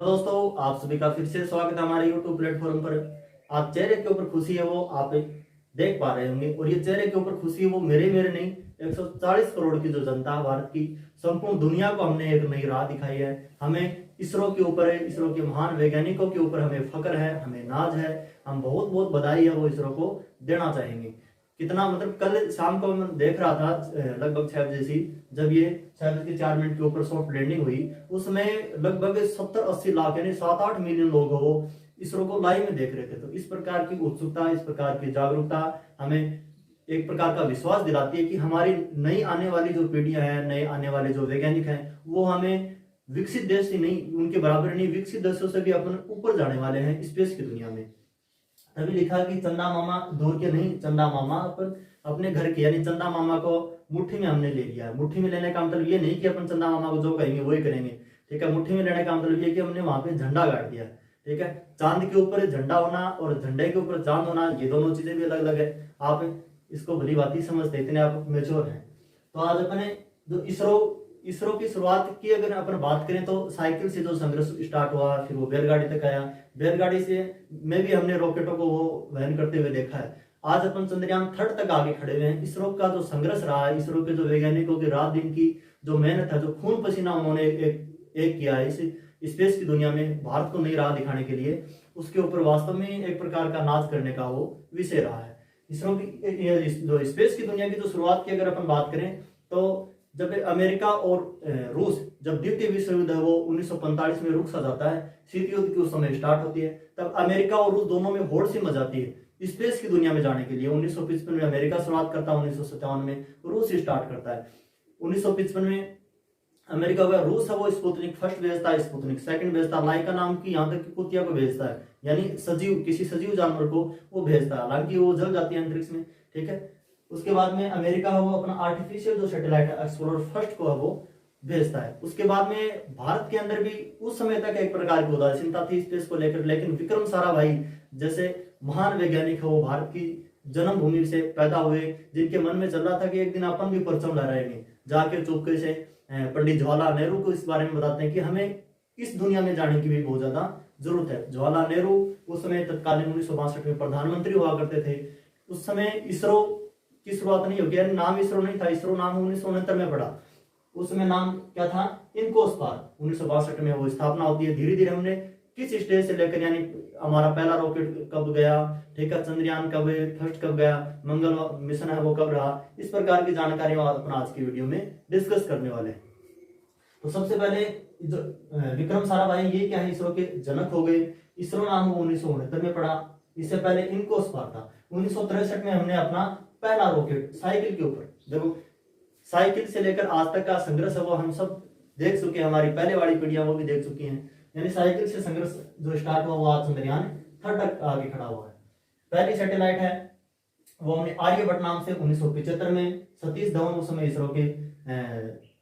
तो दोस्तों, आप सभी का फिर से स्वागत है हमारे YouTube प्लेटफॉर्म पर। आप चेहरे के ऊपर खुशी है वो आप देख पा रहे होंगे, और ये चेहरे के ऊपर खुशी है वो मेरे नहीं, 140 करोड़ की जो जनता है भारत की, संपूर्ण दुनिया को हमने एक नई राह दिखाई है। हमें इसरो के ऊपर है, इसरो के महान वैज्ञानिकों के ऊपर हमें फख्र है, हमें नाज है। हम बहुत बहुत बधाई है वो इसरो को देना चाहेंगे। कितना मतलब कल शाम को मैं देख रहा था लगभग 6 बजे से, जब ये 6 बज के 4 मिनट के ऊपर सॉफ्ट लैंडिंग हुई, उसमें लगभग 70-80 लाख यानी 7-8 मिलियन लोग वो इसरो को लाइव में देख रहे थे। तो इस प्रकार की उत्सुकता, इस प्रकार की जागरूकता हमें एक प्रकार का विश्वास दिलाती है कि हमारी नई आने वाली जो पीढ़ियां हैं, नए आने वाले जो वैज्ञानिक हैं, वो हमें विकसित देश ही नहीं, उनके बराबर नहीं, विकसित देशों से भी अपन ऊपर जाने वाले हैं स्पेस की दुनिया में। तभी लिखा कि चंदा मामा दूर के नहीं, चंदा मामा अपन अपने घर के, यानी चंदा मामा को मुट्ठी में हमने ले लिया। मुट्ठी में लेने का मतलब ये नहीं कि अपन चंदा मामा को जो कहेंगे वही करेंगे, ठीक है। मुट्ठी में लेने का मतलब ये कि हमने वहां पे झंडा गाड़ दिया, ठीक है। चांद के ऊपर झंडा होना और झंडे के ऊपर चांद होना, ये दोनों चीजें भी अलग अलग है। आप इसको भली बात ही समझते, इतने आप मेच्योर हैं। तो आज अपने जो इसरो की शुरुआत की अगर अपन बात करें तो साइकिल से जो संघर्ष स्टार्ट हुआ, फिर वो बैलगाड़ी तक आया। बैलगाड़ी से में भी हमने रॉकेटों को वो वहन करते हुए देखा है। आज अपन चंद्रयान 3 तक आगे खड़े हुए हैं। इसरो का जो संघर्ष रहा है, इसरो के जो वैज्ञानिकों की रात दिन की जो मेहनत है, जो खून पसीना उन्होंने एक किया है इस स्पेस की दुनिया में भारत को नई राह दिखाने के लिए, उसके ऊपर वास्तव में एक प्रकार का नाच करने का वो विषय रहा है। इसरो की जो स्पेस की दुनिया की जो शुरुआत की अगर अपन बात करें तो जब अमेरिका और रूस, जब द्वितीय विश्व युद्ध है वो 1945 में रुक सा जाता है, शीत युद्ध की उस समय स्टार्ट होती है, तब अमेरिका और रूस दोनों में होड़ सी मचाती है स्पेस की दुनिया में जाने के लिए। 1955 में अमेरिका शुरुआत करता है, 1957 में रूस स्टार्ट करता है। 1955 में अमेरिका का रूस है वो स्पुतनिक फर्स्ट भेजता है, स्पुतनिक सेकंड भेजता है, लाइका नाम की यहाँ तक कि कुतिया को भेजता है, यानी सजीव किसी सजीव जानवर को वो भेजता है। हालांकि वो जल जाती है अंतरिक्ष में, ठीक है। उसके बाद में अमेरिका है वो अपना आर्टिफिशियल जो सैटेलाइट है एक्सप्लोरर फर्स्ट को है वो भेजता है। उसके बाद में भारत के अंदर भी उस समय तक एक प्रकार की उदासीनता थी स्पेस को लेकर, लेकिन विक्रम साराभाई जैसे महान वैज्ञानिक है वो भारत की जन्मभूमि से पैदा हुए, जिनके मन में चल रहा था कि एक दिन अपन भी परचम लहराएंगे, जाके चुपके से पंडित जवाहरलाल नेहरू को इस बारे में बताते हैं कि हमें इस दुनिया में जाने की भी बहुत ज्यादा जरूरत है। जवाहरलाल नेहरू उस समय तत्कालीन 1962 में प्रधानमंत्री हुआ करते थे। उस समय इसरो की शुरुआत नहीं होगी, नाम इसरो नहीं था, इसरो नाम 1969 में पड़ा। उस समय नाम क्या था, इनकोस्पार। 1962 में वो स्थापना होती है। धीरे धीरे हमने किस स्टेज से लेकर, यानी हमारा पहला रॉकेट कब गया, ठीक है, चंद्रयान कब फर्स्ट कब गया, मंगल मिशन है वो कब रहा, इस प्रकार की जानकारी अपन आज की वीडियो में डिस्कस करने वाले हैं। तो सबसे पहले विक्रम साराभाई ये क्या है, इसरो के जनक हो गए। इसरो नाम 1969 में पड़ा। इससे पहले इनकोस्पार था। 1963 में हमने अपना पहला रॉकेट साइकिल के ऊपर, देखो साइकिल से लेकर आज तक का संघर्ष है वो हम सब देख चुके हैं, हमारी पहले वाली पीढ़ियां वो भी देख चुकी हैं। यानी साइकिल से संघर्ष जो स्टार्ट हुआ वो आज चंद्रयान 3 तक आगे खड़ा हुआ है। पहली सैटेलाइट है वो हमने आर्यभट्ट नाम से 1975 में, सतीश धवन उस समय इसरो के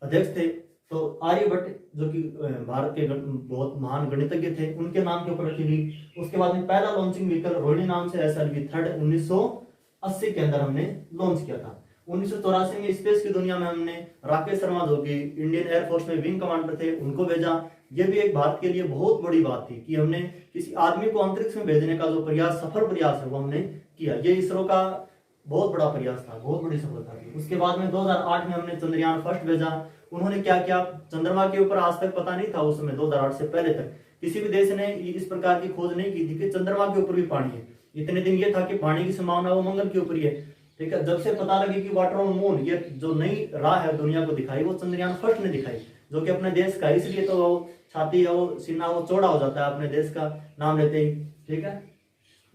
अध्यक्ष थे। तो आर्यभट्ट जो कि भारत के बहुत महान गणितज्ञ थे, उनके नाम के ऊपर रखी गई। उसके बाद में पहला लॉन्चिंग व्हीकल रोहिणी नाम से SLV 3 1980 के अंदर हमने लॉन्च किया था। 1984 में स्पेस की दुनिया में हमने राकेश शर्मा जो कि इंडियन एयरफोर्स में विंग कमांडर थे उनको भेजा। ये भी एक भारत के लिए बहुत बड़ी बात थी कि हमने किसी आदमी को अंतरिक्ष में भेजने का जो प्रयास, सफल प्रयास है वो हमने किया। ये इसरो का बहुत बड़ा प्रयास था, बहुत बड़ी सफलता थी। उसके बाद में 2008 में हमने चंद्रयान फर्स्ट भेजा। उन्होंने क्या किया, चंद्रमा के ऊपर आज तक पता नहीं था उस समय 2008 से पहले तक किसी भी देश ने इस प्रकार की खोज नहीं की थी कि चंद्रमा के ऊपर भी पानी है। इतने दिन ये था कि पानी की संभावना वो मंगल के ऊपर ही है, ठीक है। जब से पता लगी कि वाटर ऑन मून, ये जो नई राह है दुनिया को दिखाई, वो चंद्रयान फर्स्ट ने दिखाई, जो कि अपने देश का, इसलिए तो वो छाती है वो सीना वो चौड़ा हो जाता है अपने देश का नाम लेते ही, ठीक है।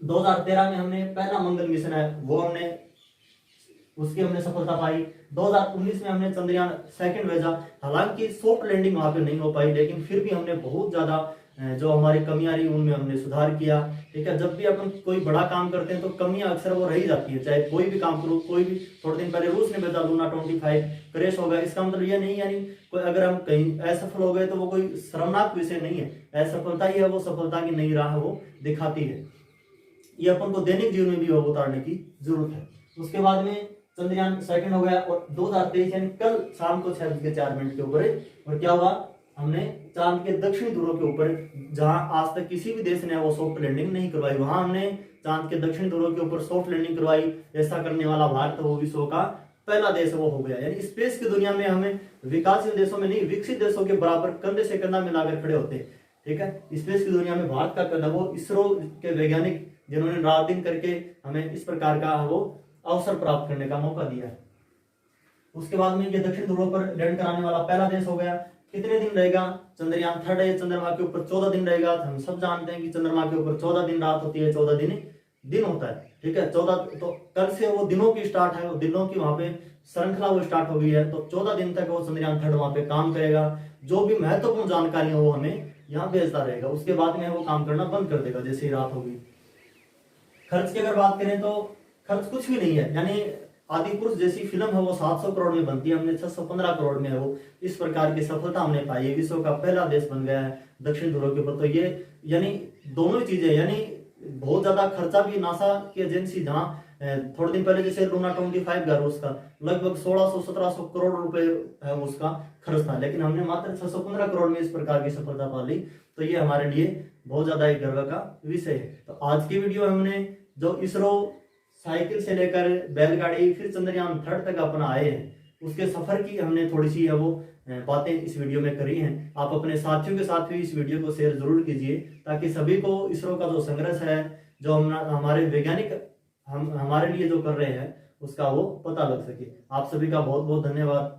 2013 में हमने पहला मंगल मिशन है वो हमने उसकी हमने सफलता पाई। 2019 में हमने चंद्रयान सेकंड भेजा। हालांकि सॉफ्ट लैंडिंग वहां पे नहीं हो पाई, लेकिन फिर भी हमने बहुत ज्यादा जो हमारी कमियां रही उनमें हमने सुधार किया, ठीक है। जब भी अपन कोई बड़ा काम करते हैं तो कमियां अक्सर वो रही जाती है, चाहे कोई भी काम करो। कोई भी थोड़े दिन पहले रूस ने भेजा लूना 25 क्रैश हो गया, इसका मतलब ये नहीं यानी कोई अगर हम कहीं असफल हो गए तो वो कोई शर्मनाक विषय नहीं है। असफलता ही है वो सफलता की नई राह वो दिखाती है। ये अपन को दैनिक जीवन में भी उतारने की जरूरत है। उसके बाद में चंद्रयान सेकंड हो गया और 2023 यानी कल शाम को 6 बज के 4 मिनट के ऊपर और क्या हुआ, हमने चांद के दक्षिणी ध्रुव के ऊपर, जहां आज तक किसी भी देश ने वो सॉफ्ट लैंडिंग नहीं करवाई, वहां हमने चांद के दक्षिणी ध्रुव के ऊपर सॉफ्ट लैंडिंग करवाई। ऐसा करने वाला भारत वो विश्व का पहला देश वो हो गया। यानी स्पेस की दुनिया में हमें विकासशील देशों में नहीं, विकसित देशों के बराबर कंधे से कंधा मिलाकर खड़े होते हैं। ठीक है, स्पेस की दुनिया में भारत का कदम, वो इसरो के वैज्ञानिक जिन्होंने रात दिन करके हमें इस प्रकार का वो अवसर प्राप्त करने का मौका दिया है। उसके बाद में ये दक्षिण ध्रुव पर लैंड कराने वाला पहला देश हो गया। कितने दिन रहेगा? चंद्रयान 3 है, चंद्रमा के ऊपर 14 दिन रहेगा। हम सब जानते हैं कि चंद्रमा के ऊपर 14 दिन रात होती है, 14 दिन होता है। ठीक है, 14, तो कल से वो दिनों की स्टार्ट है, वो दिनों की वहां पे श्रृंखला वो स्टार्ट हो गई है। तो 14 दिन तक वो चंद्रयान 3 वहां पे काम करेगा। जो भी महत्वपूर्ण जानकारी है वो हमें यहाँ भेजता रहेगा। उसके बाद में वो काम करना बंद कर देगा जैसे ही रात होगी। खर्च की अगर बात करें तो खर्च कुछ भी नहीं है। यानी आदि पुरुष जैसी फिल्म है वो 700 करोड़ में बनती है, हमने 615 करोड़ में है वो। इस प्रकार की सफलता हमने पाई है, विश्व का पहला देश बन गया है दक्षिण ध्रुव के ऊपर। तो ये यानी दोनों चीजें, यानी बहुत ज्यादा खर्चा भी नासा की एजेंसी, जहाँ थोड़े दिन पहले जैसे लूना 25 गया उसका लगभग 1600-1700 करोड़ रुपए है उसका खर्च था, लेकिन हमने मात्र 615 करोड़ में इस प्रकार की सफलता पा ली। तो ये हमारे लिए बहुत ज्यादा एक गर्व का विषय है। तो आज की वीडियो हमने जो इसरो साइकिल से लेकर बैलगाड़ी फिर चंद्रयान 3 तक अपना आए हैं, उसके सफर की हमने थोड़ी सी है वो बातें इस वीडियो में करी हैं। आप अपने साथियों के साथ भी इस वीडियो को शेयर जरूर कीजिए, ताकि सभी को इसरो का जो संघर्ष है, जो हमारे वैज्ञानिक हम हमारे लिए जो कर रहे हैं, उसका वो पता लग सके। आप सभी का बहुत बहुत धन्यवाद।